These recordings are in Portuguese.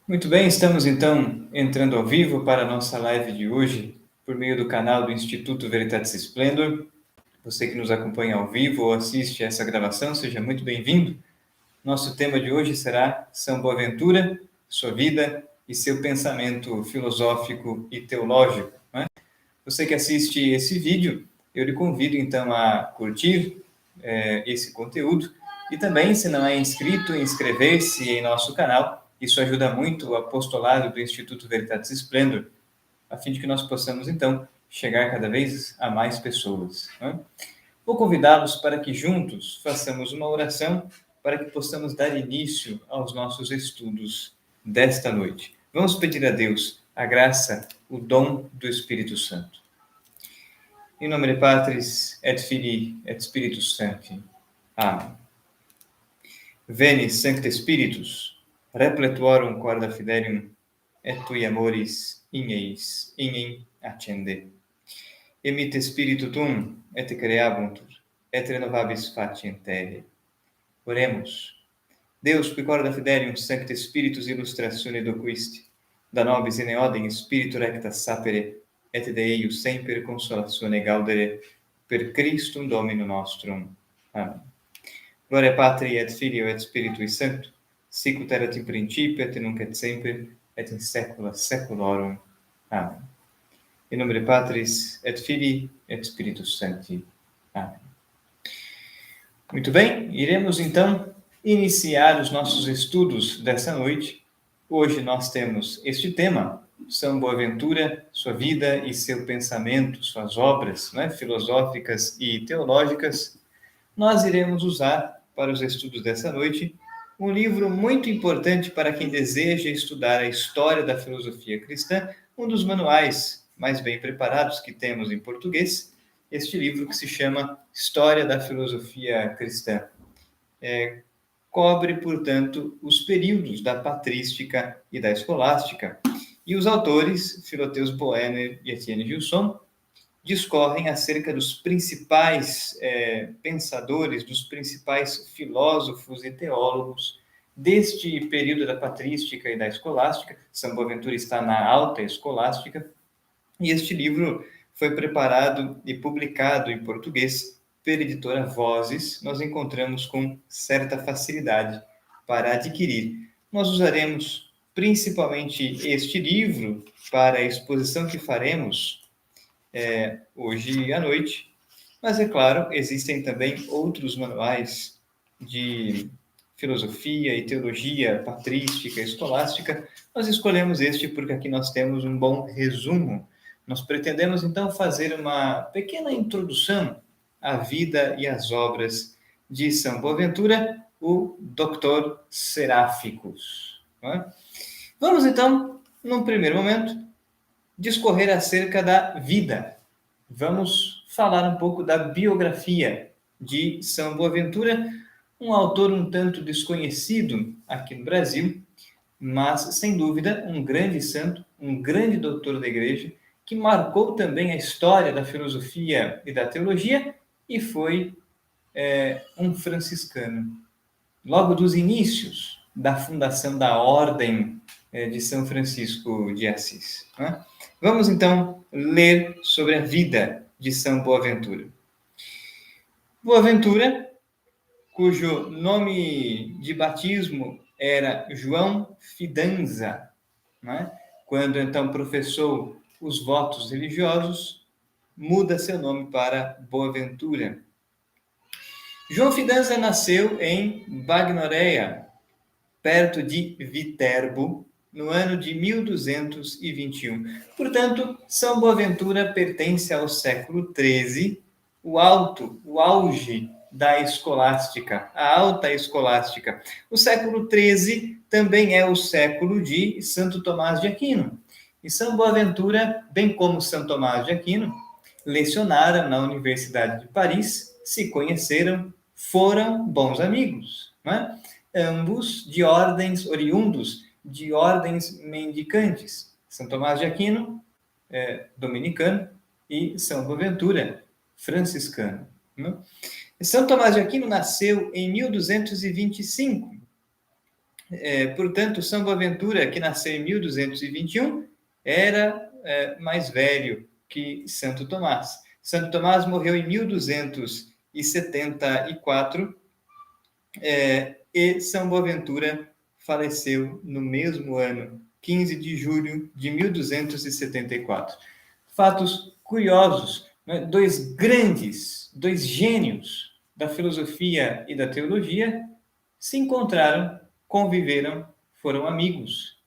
Muito bem, estamos então entrando ao vivo para a nossa live de hoje, por meio do canal do Instituto Veritatis Splendor. Você que nos acompanha ao vivo ou assiste a essa gravação, seja muito bem-vindo. Nosso tema de hoje será São Boaventura, sua vida e seu pensamento filosófico e teológico. Você que assiste esse vídeo, eu lhe convido então a curtir esse conteúdo e também, se não é inscrito, inscrever-se em nosso canal. Isso ajuda muito o apostolado do Instituto Veritatis Splendor, a fim de que nós possamos então chegar cada vez a mais pessoas. Vou convidá-los para que juntos façamos uma oração para que possamos dar início aos nossos estudos desta noite. Vamos pedir a Deus a graça, o dom do Espírito Santo. In nomine Patris et Filii et Spiritus Sancti. Amém. Veni, Sancte Spiritus, repletuorum corda fidelium, et tui amoris in accende. Emite Spiritu Tuum, et creabuntur, et renovabis faciam terrae. Oremos. Deus, qui corda fidelium, Sancte Spiritus illustratione docuisti, da nobis in eodem Spiritu recta sapere, et de eius semper consolatione gaudere, per Christum Domino nostrum. Amen. Gloria Patri et Filio et Spiritui Sancto, sic ut erat in principio et nunc et semper et in saecula saeculorum. Amen. In nomine Patris et Filii et Spiritus Sancti. Amém. Muito bem, iremos então iniciar os nossos estudos dessa noite. Hoje nós temos este tema, São Boaventura, sua vida e seu pensamento, suas obras, filosóficas e teológicas. Nós iremos usar para os estudos dessa noite um livro muito importante para quem deseja estudar a história da filosofia cristã, um dos manuais mais bem preparados que temos em português, este livro que se chama História da Filosofia Cristã. Cobre, portanto, os períodos da patrística e da escolástica, e os autores, Philotheus Boehner e Etienne Gilson, discorrem acerca dos principais pensadores, dos principais filósofos e teólogos deste período da patrística e da escolástica. São Boaventura está na alta escolástica, e este livro foi preparado e publicado em português pela editora Vozes. Nós encontramos com certa facilidade para adquirir. Nós usaremos principalmente este livro para a exposição que faremos hoje à noite, mas é claro, existem também outros manuais de filosofia e teologia patrística e escolástica. Nós escolhemos este porque aqui nós temos um bom resumo. Nós pretendemos então fazer uma pequena introdução à vida e às obras de São Boaventura, o Doctor Seraphicus. Vamos então, num primeiro momento, discorrer acerca da vida. Vamos falar um pouco da biografia de São Boaventura, um autor um tanto desconhecido aqui no Brasil, mas, sem dúvida, um grande santo, um grande doutor da Igreja, que marcou também a história da filosofia e da teologia e foi um franciscano. Logo dos inícios da fundação da Ordem de São Francisco de Assis. Vamos, então, ler sobre a vida de São Boaventura. Boaventura, cujo nome de batismo era João Fidanza, quando, então, professou os votos religiosos, muda seu nome para Boaventura. João Fidanza nasceu em Bagnoreia, perto de Viterbo, no ano de 1221. Portanto, São Boaventura pertence ao século XIII, o auge da escolástica, a alta escolástica. O século XIII também é o século de Santo Tomás de Aquino. E São Boaventura, bem como São Tomás de Aquino, lecionaram na Universidade de Paris, se conheceram, foram bons amigos, ambos de ordens oriundos, de ordens mendicantes. São Tomás de Aquino, dominicano, e São Boaventura, franciscano. São Tomás de Aquino nasceu em 1225, Portanto, São Boaventura, que nasceu em 1221, era mais velho que Santo Tomás. Santo Tomás morreu em 1274 e São Boaventura faleceu no mesmo ano, 15 de julho de 1274. Fatos curiosos, né? Dois gênios da filosofia e da teologia se encontraram, conviveram, foram amigos.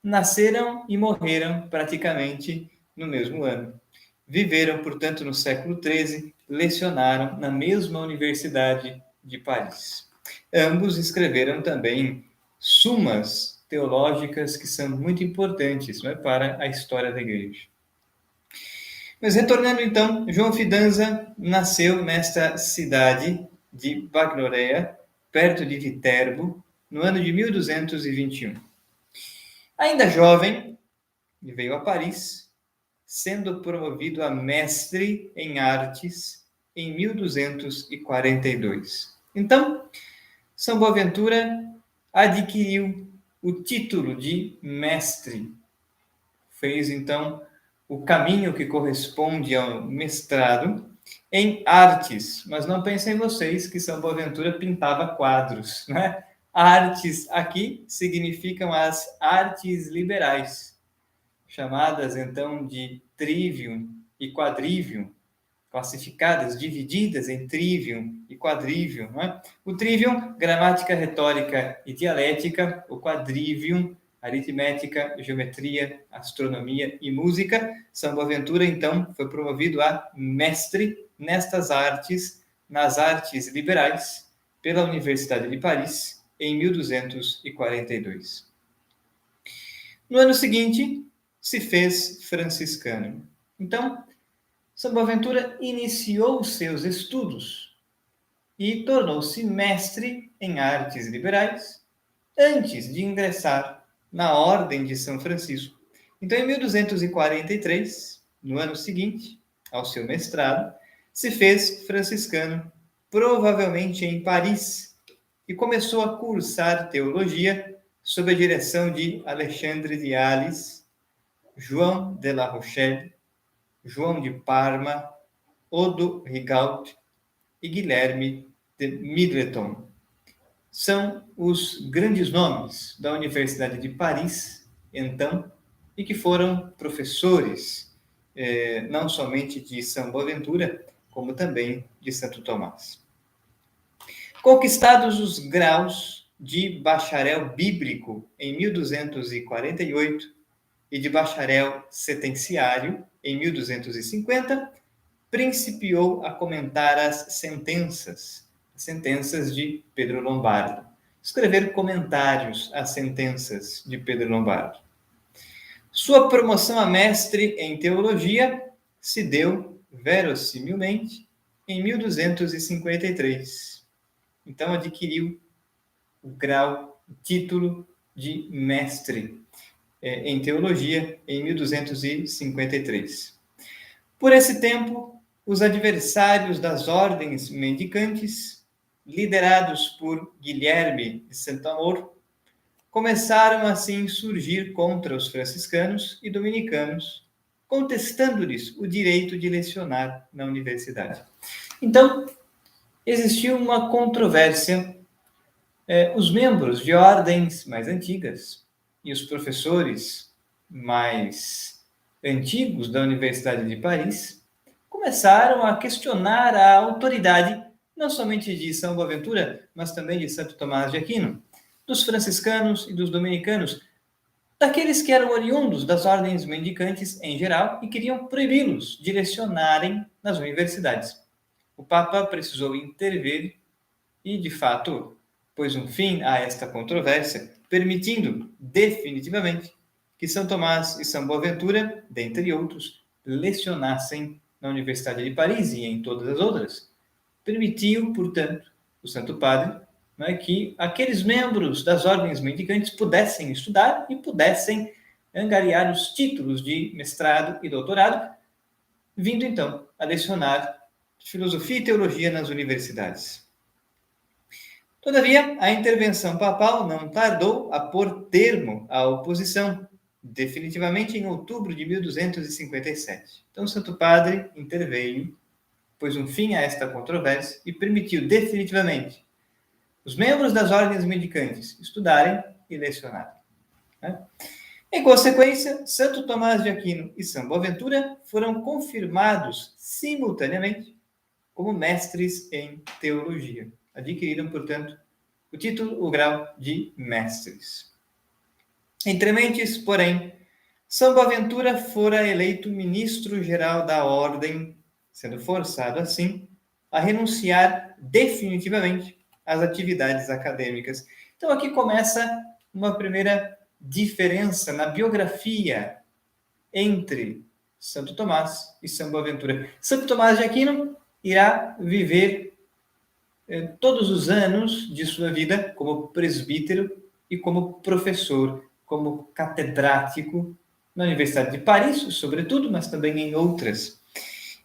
Nasceram e morreram praticamente no mesmo ano. Viveram, portanto, no século XIII, lecionaram na mesma Universidade de Paris. Ambos escreveram também sumas teológicas que são muito importantes, não é, para a história da Igreja. Mas retornando então, João Fidanza nasceu nesta cidade de Bagnorea, perto de Viterbo, no ano de 1221. Ainda jovem, veio a Paris, sendo promovido a mestre em artes em 1242. Então, São Boaventura adquiriu o título de mestre. Fez, então, o caminho que corresponde ao mestrado em artes. Mas não pensem vocês que São Boaventura pintava quadros, né? Artes aqui significam as artes liberais, chamadas então de trivium e quadrivium, classificadas, divididas em trivium e quadrivium. Né? O trivium, gramática, retórica e dialética; o quadrivium, aritmética, geometria, astronomia e música. São Boaventura, então, foi promovido a mestre nestas artes, nas artes liberais, pela Universidade de Paris, em 1242. No ano seguinte, se fez franciscano. Então, São Boaventura iniciou seus estudos e tornou-se mestre em artes liberais antes de ingressar na Ordem de São Francisco. Então, em 1243, no ano seguinte ao seu mestrado, se fez franciscano, provavelmente em Paris, e começou a cursar teologia sob a direção de Alexandre de Hales, João de la Rochelle, João de Parma, Odo Rigaud e Guilherme de Middleton. São os grandes nomes da Universidade de Paris, então, e que foram professores, não somente de São Boaventura, como também de Santo Tomás. Conquistados os graus de bacharel bíblico em 1248 e de bacharel sentenciário em 1250, principiou a comentar as sentenças de Pedro Lombardo. Escrever comentários às sentenças de Pedro Lombardo. Sua promoção a mestre em teologia se deu, verossimilmente, em 1253. Então, adquiriu o grau, o título de mestre em teologia em 1253. Por esse tempo, os adversários das ordens mendicantes, liderados por Guilherme de Saint-Amour, começaram assim a surgir contra os franciscanos e dominicanos, contestando-lhes o direito de lecionar na universidade. Então, existiu uma controvérsia. Os membros de ordens mais antigas e os professores mais antigos da Universidade de Paris começaram a questionar a autoridade, não somente de São Boaventura, mas também de Santo Tomás de Aquino, dos franciscanos e dos dominicanos, daqueles que eram oriundos das ordens mendicantes em geral e queriam proibi-los de lecionarem nas universidades. O Papa precisou intervir e, de fato, pôs um fim a esta controvérsia, permitindo definitivamente que São Tomás e São Boaventura, dentre outros, lecionassem na Universidade de Paris e em todas as outras. Permitiu, portanto, o Santo Padre, que aqueles membros das ordens mendicantes pudessem estudar e pudessem angariar os títulos de mestrado e doutorado, vindo então a lecionar filosofia e teologia nas universidades. Todavia, a intervenção papal não tardou a pôr termo à oposição, definitivamente em outubro de 1257. Então, o Santo Padre interveio, pôs um fim a esta controvérsia e permitiu definitivamente os membros das ordens mendicantes estudarem e lecionarem. Em consequência, Santo Tomás de Aquino e São Boaventura foram confirmados simultaneamente como mestres em teologia. Adquiriram, portanto, o título, o grau de mestres. Entre mentes, porém, São Boaventura fora eleito ministro-geral da ordem, sendo forçado, assim, a renunciar definitivamente às atividades acadêmicas. Então, aqui começa uma primeira diferença na biografia entre Santo Tomás e São Boaventura. Santo Tomás de Aquino irá viver todos os anos de sua vida como presbítero e como professor, como catedrático na Universidade de Paris, sobretudo, mas também em outras.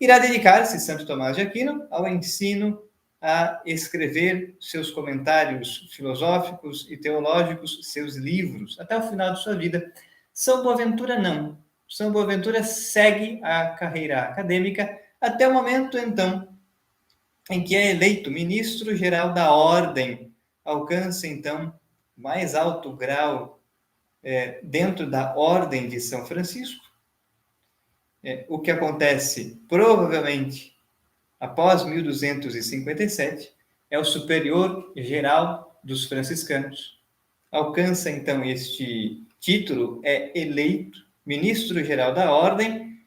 Irá dedicar-se, Santo Tomás de Aquino, ao ensino, a escrever seus comentários filosóficos e teológicos, seus livros, até o final de sua vida. São Boaventura não. São Boaventura segue a carreira acadêmica até o momento, então, em que é eleito ministro-geral da Ordem, alcança, então, mais alto grau dentro da Ordem de São Francisco. O que acontece, provavelmente, após 1257, é o superior geral dos franciscanos. Alcança, então, este título, é eleito ministro-geral da Ordem,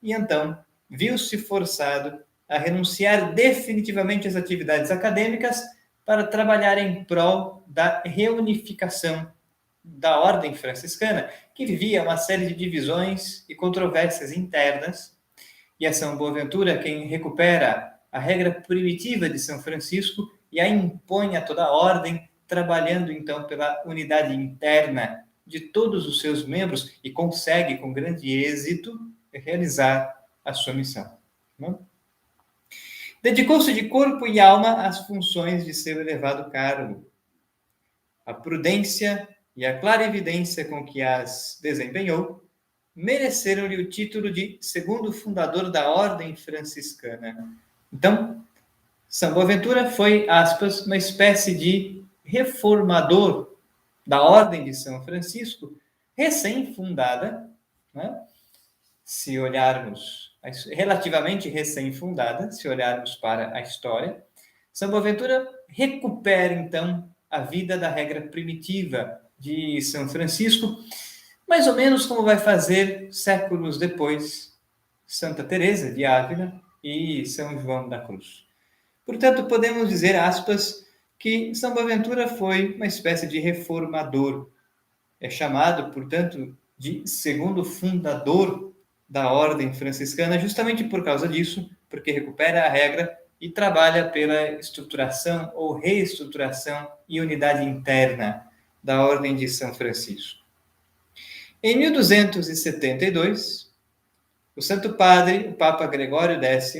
e, então, viu-se forçado a renunciar definitivamente às atividades acadêmicas para trabalhar em prol da reunificação da ordem franciscana, que vivia uma série de divisões e controvérsias internas, e é São Boaventura quem recupera a regra primitiva de São Francisco e a impõe a toda a ordem, trabalhando então pela unidade interna de todos os seus membros e consegue, com grande êxito, realizar a sua missão. Dedicou-se de corpo e alma às funções de seu elevado cargo. A prudência e a clarividência com que as desempenhou mereceram-lhe o título de segundo fundador da Ordem Franciscana. Então, São Boaventura foi, aspas, uma espécie de reformador da Ordem de São Francisco, recém-fundada, né? Se olharmos, relativamente recém-fundada, se olharmos para a história. São Boaventura recupera, então, a vida da regra primitiva de São Francisco, mais ou menos como vai fazer séculos depois Santa Teresa de Ávila e São João da Cruz. Portanto, podemos dizer, aspas, que São Boaventura foi uma espécie de reformador. É chamado, portanto, de segundo fundador da Ordem Franciscana, justamente por causa disso, porque recupera a regra e trabalha pela estruturação ou reestruturação e unidade interna da Ordem de São Francisco. Em 1272, o Santo Padre, o Papa Gregório X,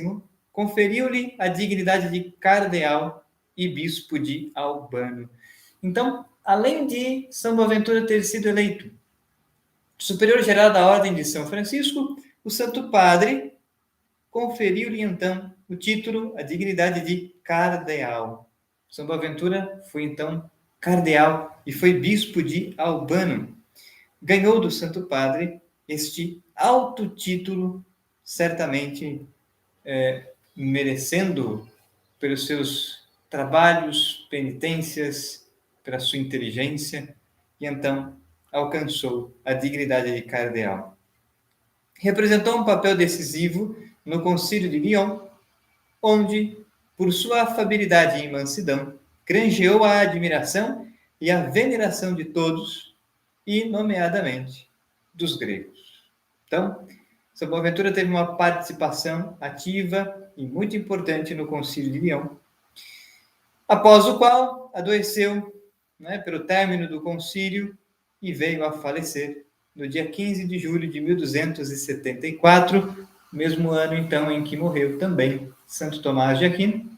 conferiu-lhe a dignidade de cardeal e bispo de Albano. Então, além de São Boaventura ter sido eleito superior-geral da Ordem de São Francisco, o Santo Padre conferiu-lhe, então, o título, a dignidade de cardeal. São Boaventura foi, então, cardeal e foi bispo de Albano. Ganhou do Santo Padre este alto título, certamente merecendo pelos seus trabalhos, penitências, pela sua inteligência, e então alcançou a dignidade de cardeal. Representou um papel decisivo no Concílio de Lyon, onde, por sua afabilidade e mansidão, granjeou a admiração e a veneração de todos, e, nomeadamente, dos gregos. Então, São Boaventura teve uma participação ativa e muito importante no Concílio de Lyon, após o qual adoeceu, pelo término do concílio, e veio a falecer no dia 15 de julho de 1274, mesmo ano, então, em que morreu também Santo Tomás de Aquino.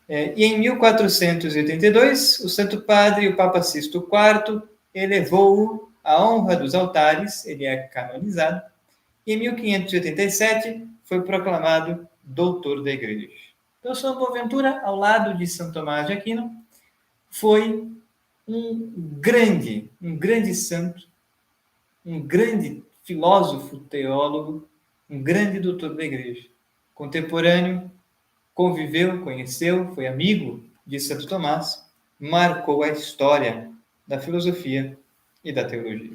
E em 1482, o Santo Padre, o Papa Sisto IV, elevou-o à honra dos altares, ele é canonizado, e em 1587 foi proclamado doutor da Igreja. Então, São Boaventura, ao lado de São Tomás de Aquino, foi um grande santo, um grande filósofo, teólogo, um grande doutor da Igreja. Contemporâneo, conviveu, conheceu, foi amigo de Santo Tomás, marcou a história da filosofia e da teologia.